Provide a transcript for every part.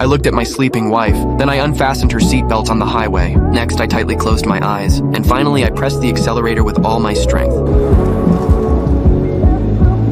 looked at my sleeping wife, then I unfastened her seatbelt on the highway. Next, I tightly closed my eyes, and finally I pressed the accelerator with all my strength.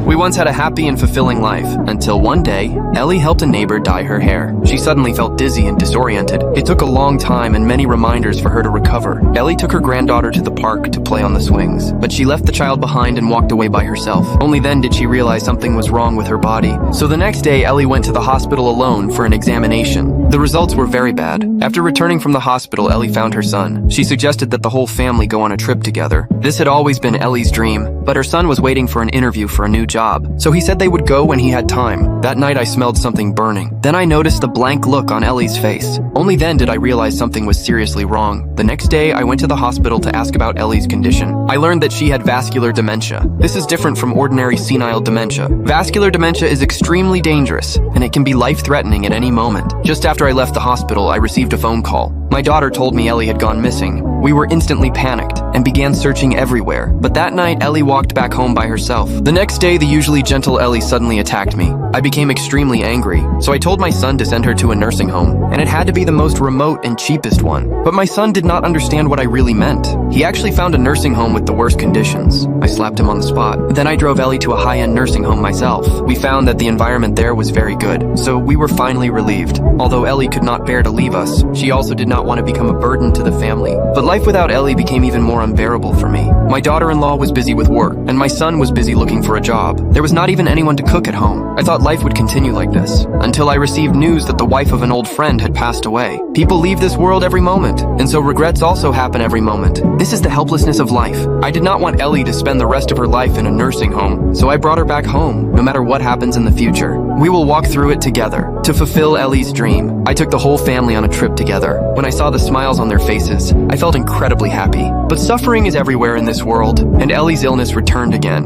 We once had a happy and fulfilling life, until one day, Ellie helped a neighbor dye her hair. She suddenly felt dizzy and disoriented. It took a long time and many reminders for her to recover. Ellie took her granddaughter to the park to play on the swings, but she left the child behind and walked away by herself. Only then did she realize something was wrong with her body. So the next day, Ellie went to the hospital alone for an examination. The results were very bad. After returning from the hospital, Ellie found her son. She suggested that the whole family go on a trip together. This had always been Ellie's dream, but her son was waiting for an interview for a new job, so he said they would go when he had time. That night I smelled something burning. Then I noticed the blank look on Ellie's face. Only then did I realize something was seriously wrong. The next day I went to the hospital to ask about Ellie's condition. I learned that she had vascular dementia. This is different from ordinary senile dementia. Vascular dementia is extremely dangerous, and it can be life-threatening at any moment. Just after I left the hospital, I received a phone call. My daughter told me Ellie had gone missing. We were instantly panicked and began searching everywhere. But that night, Ellie walked back home by herself. The next day, the usually gentle Ellie suddenly attacked me. I became extremely angry, so I told my son to send her to a nursing home, and it had to be the most remote and cheapest one. But my son did not understand what I really meant. He actually found a nursing home with the worst conditions. I slapped him on the spot. Then I drove Ellie to a high-end nursing home myself. We found that the environment there was very good, so we were finally relieved. Although Ellie could not bear to leave us, she also did not want to become a burden to the family. But life without Ellie became even more unbearable for me. My daughter-in-law was busy with work, and my son was busy looking for a job. There was not even anyone to cook at home. I thought life would continue like this, until I received news that the wife of an old friend had passed away. People leave this world every moment, and so regrets also happen every moment. This is the helplessness of life. I did not want Ellie to spend the rest of her life in a nursing home, so I brought her back home, no matter what happens in the future. We will walk through it together. To fulfill Ellie's dream, I took the whole family on a trip together. When I saw the smiles on their faces, I felt incredibly happy. But suffering is everywhere in this world, and Ellie's illness returned again.